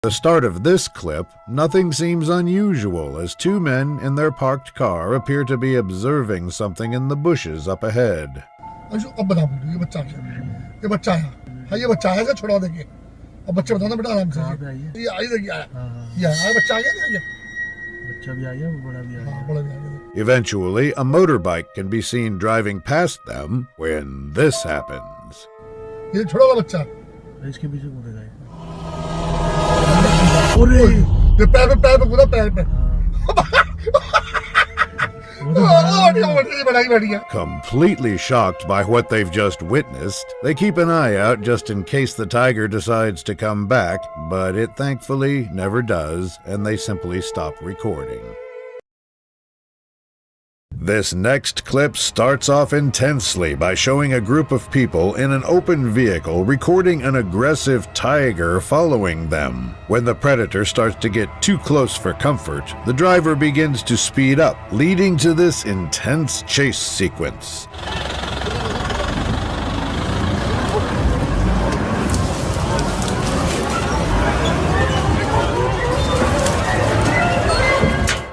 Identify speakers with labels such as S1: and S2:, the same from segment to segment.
S1: The start of this clip, nothing seems unusual as two men in their parked car appear to be observing something in the bushes up ahead. Eventually, a motorbike can be seen driving past them when this happens. Completely shocked by what they've just witnessed, they keep an eye out just in case the tiger decides to come back, but it thankfully never does, and they simply stop recording. This next clip starts off intensely by showing a group of people in an open vehicle recording an aggressive tiger following them. When the predator starts to get too close for comfort, the driver begins to speed up, leading to this intense chase sequence.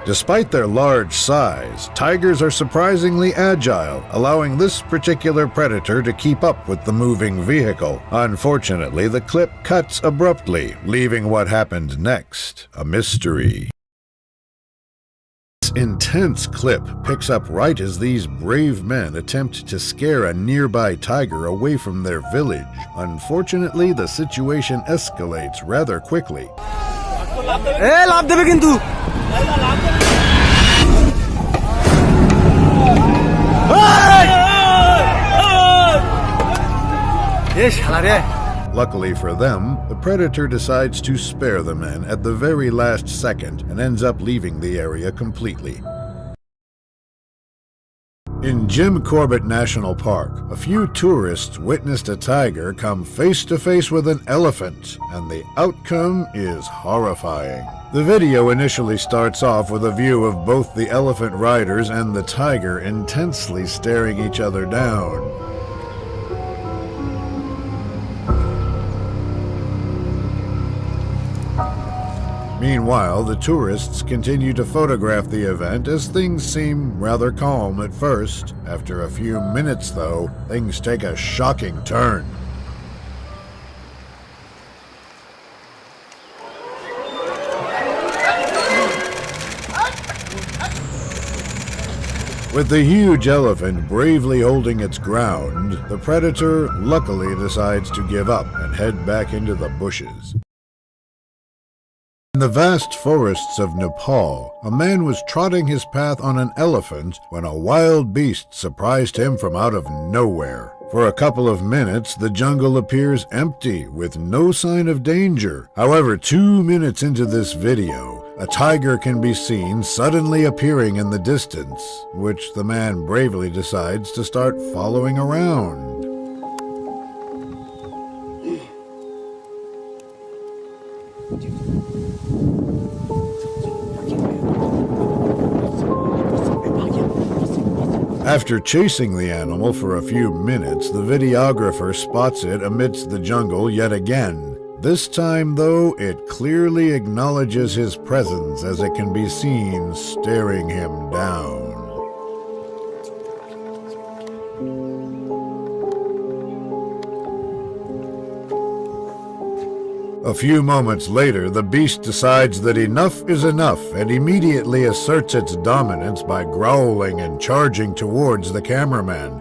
S1: Despite their large size, tigers are surprisingly agile, allowing this particular predator to keep up with the moving vehicle. Unfortunately, the clip cuts abruptly, leaving what happened next a mystery. This intense clip picks up right as these brave men attempt to scare a nearby tiger away from their village. Unfortunately, the situation escalates rather quickly. Luckily for them, the predator decides to spare the men at the very last second and ends up leaving the area completely. In Jim Corbett National Park, a few tourists witnessed a tiger come face to face with an elephant, and the outcome is horrifying. The video initially starts off with a view of both the elephant riders and the tiger intensely staring each other down. Meanwhile, the tourists continue to photograph the event as things seem rather calm at first. After a few minutes, though, things take a shocking turn. With the huge elephant bravely holding its ground, the predator luckily decides to give up and head back into the bushes. In the vast forests of Nepal, a man was trotting his path on an elephant when a wild beast surprised him from out of nowhere. For a couple of minutes, the jungle appears empty, with no sign of danger. However, 2 minutes into this video, a tiger can be seen suddenly appearing in the distance, which the man bravely decides to start following around. After chasing the animal for a few minutes, the videographer spots it amidst the jungle yet again. This time, though, it clearly acknowledges his presence as it can be seen staring him down. A few moments later, the beast decides that enough is enough and immediately asserts its dominance by growling and charging towards the cameraman.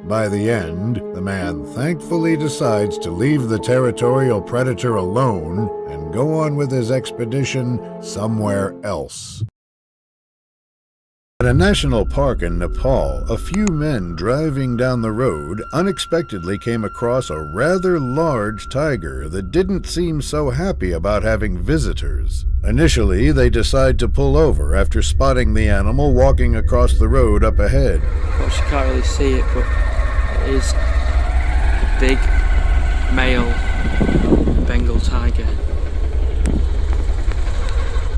S1: By the end, the man thankfully decides to leave the territorial predator alone and go on with his expedition somewhere else. At a national park in Nepal, a few men driving down the road unexpectedly came across a rather large tiger that didn't seem so happy about having visitors. Initially, they decide to pull over after spotting the animal walking across the road up ahead.
S2: Of course, you can't really see it, but it is a big male Bengal tiger.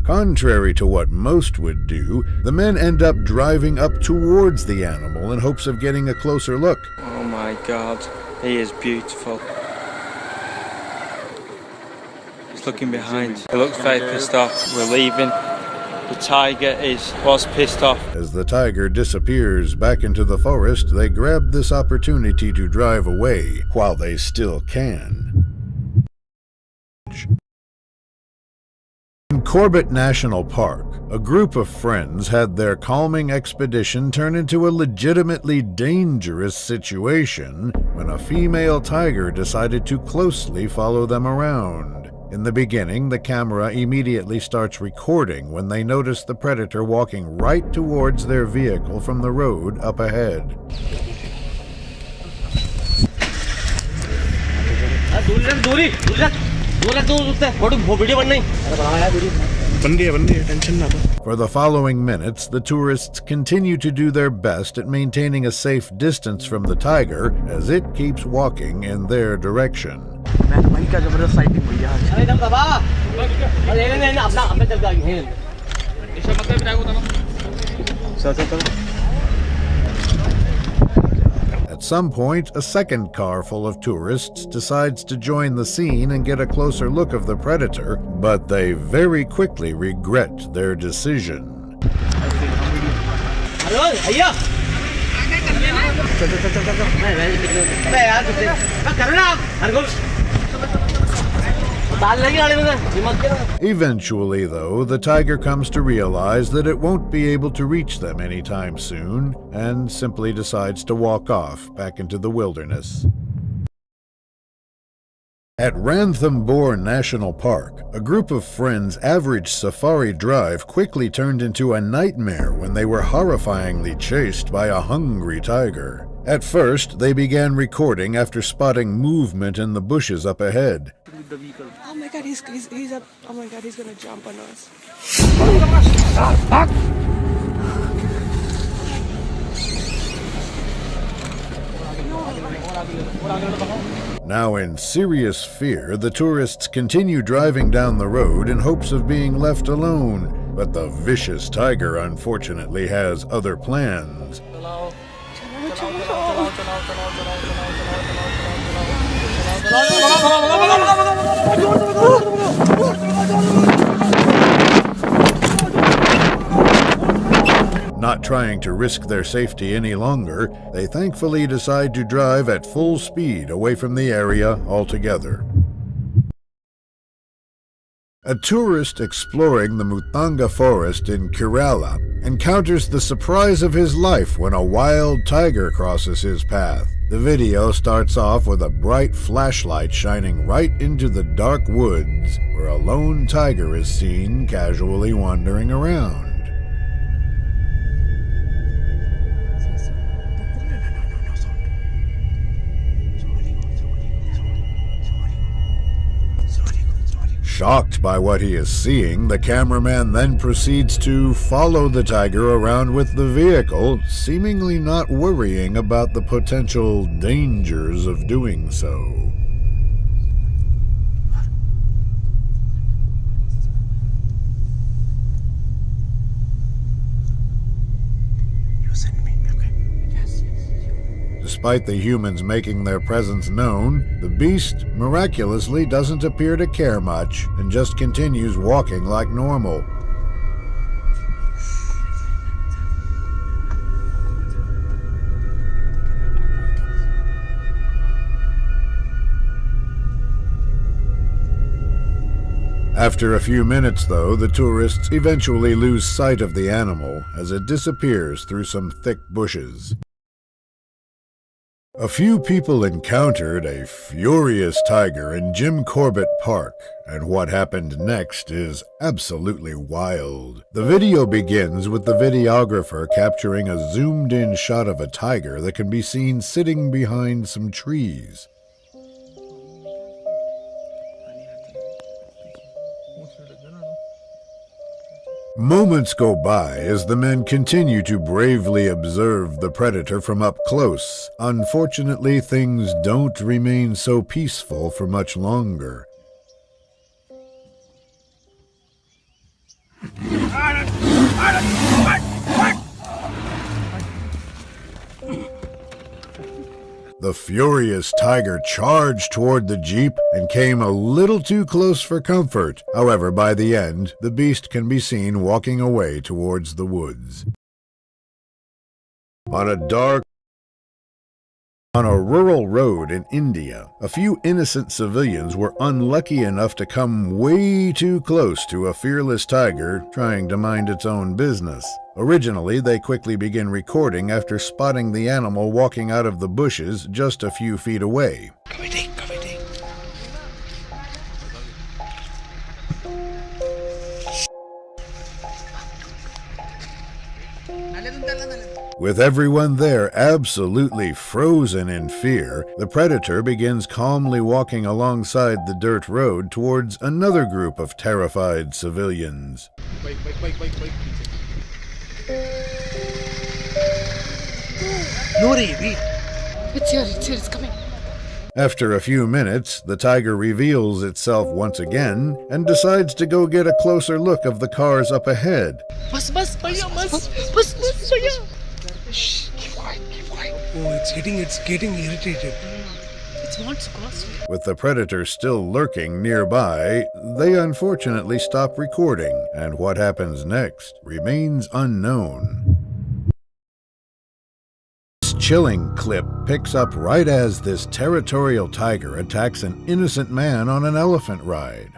S1: Contrary to what most would do, the men end up driving up towards the animal in hopes of getting a closer look.
S2: Oh my god, he is beautiful. He's looking behind. He looks very pissed off. We're leaving. The tiger was pissed off.
S1: As the tiger disappears back into the forest, they grab this opportunity to drive away while they still can. In Corbett National Park, a group of friends had their calming expedition turn into a legitimately dangerous situation when a female tiger decided to closely follow them around. In the beginning, the camera immediately starts recording when they notice the predator walking right towards their vehicle from the road up ahead. For the following minutes, the tourists continue to do their best at maintaining a safe distance from the tiger as it keeps walking in their direction. At some point, a second car full of tourists decides to join the scene and get a closer look of the predator, but they very quickly regret their decision. Eventually, though, the tiger comes to realize that it won't be able to reach them anytime soon and simply decides to walk off back into the wilderness. At Ranthambore National Park, a group of friends' average safari drive quickly turned into a nightmare when they were horrifyingly chased by a hungry tiger. At first, they began recording after spotting movement in the bushes up ahead.
S3: Oh my god, he's up. Oh my god, he's gonna jump on us.
S1: Now in serious fear, the tourists continue driving down the road in hopes of being left alone, but the vicious tiger unfortunately has other plans. Not trying to risk their safety any longer, they thankfully decide to drive at full speed away from the area altogether. A tourist exploring the Mutanga forest in Kerala encounters the surprise of his life when a wild tiger crosses his path. The video starts off with a bright flashlight shining right into the dark woods where a lone tiger is seen casually wandering around. Shocked by what he is seeing, the cameraman then proceeds to follow the tiger around with the vehicle, seemingly not worrying about the potential dangers of doing so. Despite the humans making their presence known, the beast miraculously doesn't appear to care much and just continues walking like normal. After a few minutes, though, the tourists eventually lose sight of the animal as it disappears through some thick bushes. A few people encountered a furious tiger in Jim Corbett Park, and what happened next is absolutely wild. The video begins with the videographer capturing a zoomed-in shot of a tiger that can be seen sitting behind some trees. Moments go by as the men continue to bravely observe the predator from up close. Unfortunately, things don't remain so peaceful for much longer. The furious tiger charged toward the jeep and came a little too close for comfort. However, by the end, the beast can be seen walking away towards the woods. On a rural road in India, a few innocent civilians were unlucky enough to come way too close to a fearless tiger trying to mind its own business. Originally, they quickly begin recording after spotting the animal walking out of the bushes just a few feet away. With everyone there absolutely frozen in fear, the predator begins calmly walking alongside the dirt road towards another group of terrified civilians.
S3: It's here, it's coming.
S1: After a few minutes, the tiger reveals itself once again and decides to go get a closer look of the cars up ahead.
S3: Bus, bhaiya, bus, bhaiya. Shh, keep quiet.
S4: Oh, it's getting irritated.
S3: It wants to cross you.
S1: With the predator still lurking nearby, they unfortunately stop recording, and what happens next remains unknown. This chilling clip picks up right as this territorial tiger attacks an innocent man on an elephant ride.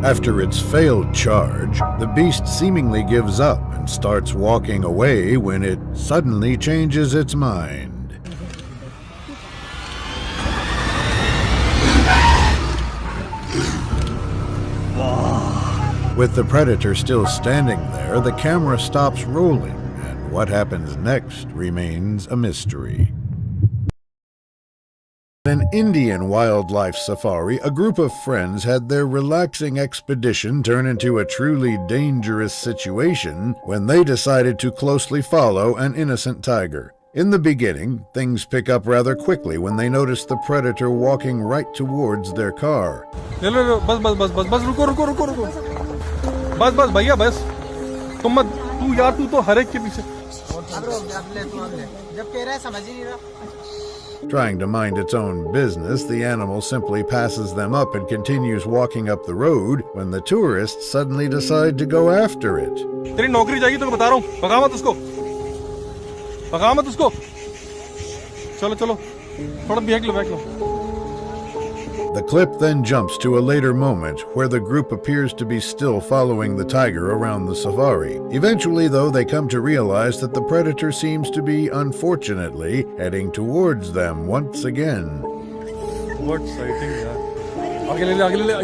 S1: After its failed charge, the beast seemingly gives up and starts walking away when it suddenly changes its mind. With the predator still standing there, the camera stops rolling, and what happens next remains a mystery. On an Indian wildlife safari, a group of friends had their relaxing expedition turn into a truly dangerous situation when they decided to closely follow an innocent tiger. In the beginning, things pick up rather quickly when they notice the predator walking right towards their car.
S4: बस भैया बस तुम मत तू तो हर एक के पीछे
S5: जब कह रहा है समझ ही नहीं रहा.
S1: Trying to mind its own business, the animal simply passes them up and continues walking up the road when the tourists suddenly decide to go after it.
S4: तेरी नौकरी जाएगी तो मैं बता रहा हूँ भगा मत उसको चलो थोड़ा back low.
S1: The clip then jumps to a later moment where the group appears to be still following the tiger around the safari. Eventually, though, they come to realize that the predator seems to be, unfortunately, heading towards them once again.
S4: What sighting यार. आगे ले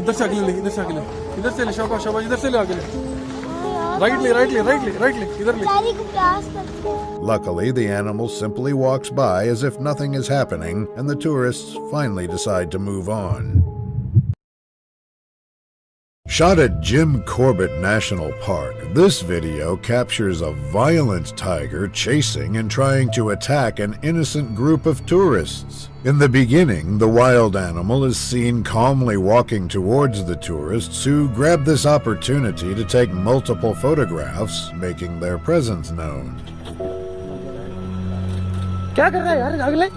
S4: इधर से आगे ले शाबाश इधर से ले आगे ले. Right ले इधर ले.
S1: Luckily, the animal simply walks by as if nothing is happening, and the tourists finally decide to move on. Shot at Jim Corbett National Park, this video captures a violent tiger chasing and trying to attack an innocent group of tourists. In the beginning, the wild animal is seen calmly walking towards the tourists, who grab this opportunity to take multiple photographs, making their presence known.
S3: क्या कर रहा है यार अगले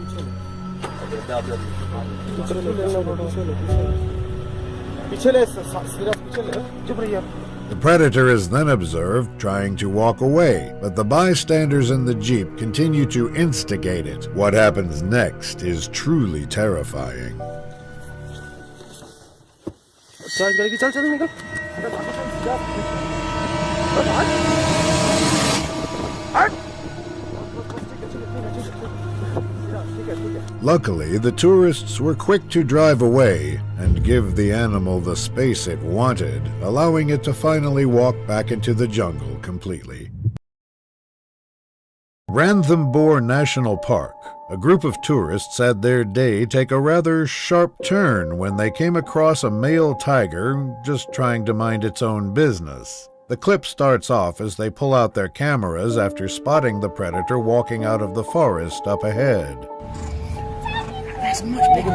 S1: The predator is then observed trying to walk away, but the bystanders in the jeep continue to instigate it. What happens next is truly terrifying. Luckily, the tourists were quick to drive away and give the animal the space it wanted, allowing it to finally walk back into the jungle completely. Ranthambore National Park. A group of tourists had their day take a rather sharp turn when they came across a male tiger just trying to mind its own business. The clip starts off as they pull out their cameras after spotting the predator walking out of the forest up ahead.
S3: That's much bigger.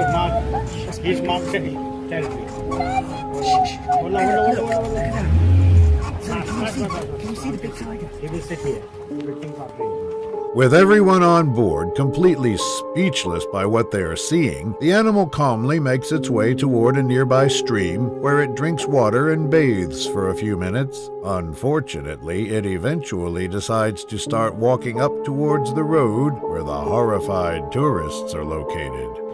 S5: He's marked.
S1: With everyone on board completely speechless by what they are seeing, the animal calmly makes its way toward a nearby stream where it drinks water and bathes for a few minutes. Unfortunately, it eventually decides to start walking up towards the road where the horrified tourists are located.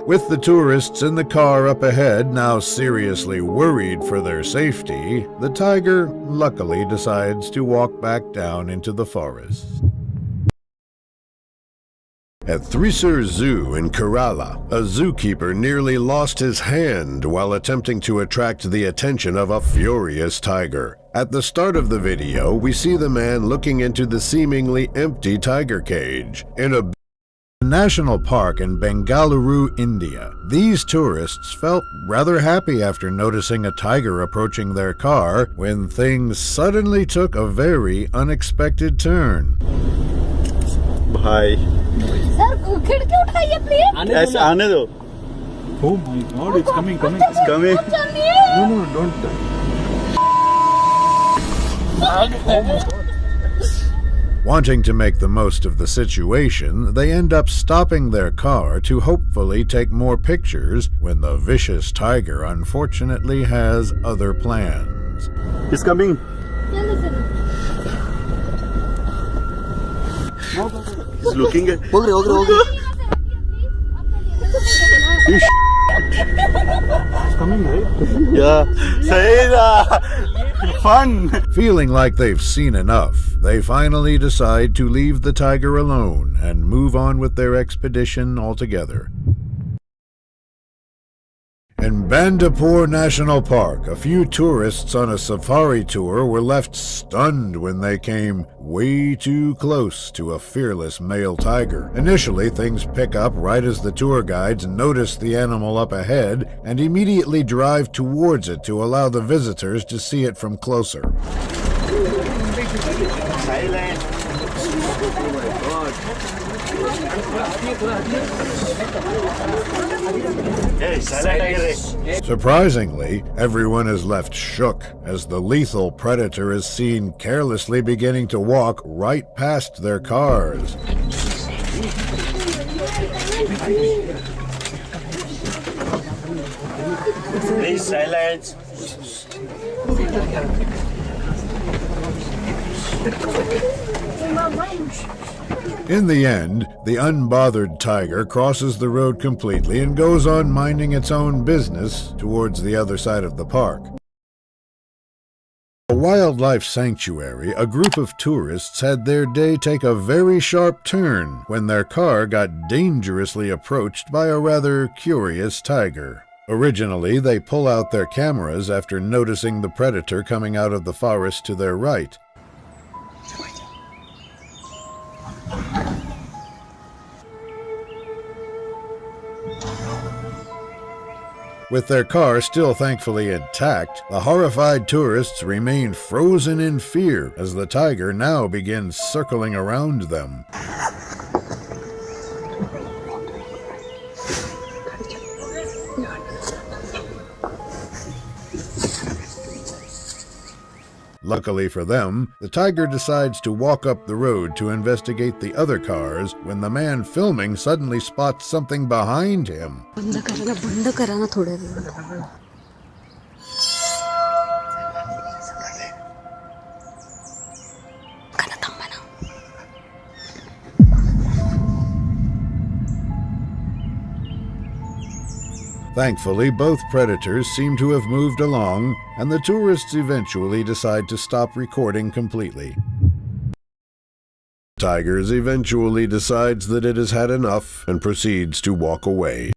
S1: With the tourists in the car up ahead now seriously worried for their safety, the tiger luckily decides to walk back down into the forest. At Thrissur Zoo in Kerala, a zookeeper nearly lost his hand while attempting to attract the attention of a furious tiger. At the start of the video, we see the man looking into the seemingly empty tiger cage. In a national park in Bengaluru, India, these tourists felt rather happy after noticing a tiger approaching their car when things suddenly took a very unexpected turn.
S5: भाई
S3: sir खिड़की उठाइए please
S5: ऐसे आने दो.
S4: Oh my god, it's coming.
S5: It's coming.
S4: No, don't.
S1: Wanting to make the most of the situation, they end up stopping their car to hopefully take more pictures when the vicious tiger unfortunately has other plans.
S5: It's coming. He's looking at.
S4: It's coming, right?
S5: Yeah. Saida. Fun.
S1: Feeling like they've seen enough, they finally decide to leave the tiger alone and move on with their expedition altogether. In Bandipur National Park, a few tourists on a safari tour were left stunned when they came way too close to a fearless male tiger. Initially, things pick up right as the tour guides notice the animal up ahead and immediately drive towards it to allow the visitors to see it from closer. Surprisingly, everyone is left shook as the lethal predator is seen carelessly beginning to walk right past their cars.
S5: Please silence.
S1: In the end, the unbothered tiger crosses the road completely and goes on minding its own business towards the other side of the park. A wildlife sanctuary, a group of tourists had their day take a very sharp turn when their car got dangerously approached by a rather curious tiger. Originally, they pull out their cameras after noticing the predator coming out of the forest to their right. With their car still thankfully intact, the horrified tourists remain frozen in fear as the tiger now begins circling around them. Luckily for them, the tiger decides to walk up the road to investigate the other cars when the man filming suddenly spots something behind him.
S3: बंद करा ना थोड़े देर
S1: Thankfully, both predators seem to have moved along, and the tourists eventually decide to stop recording completely. Tigers eventually decides that it has had enough and proceeds to walk away.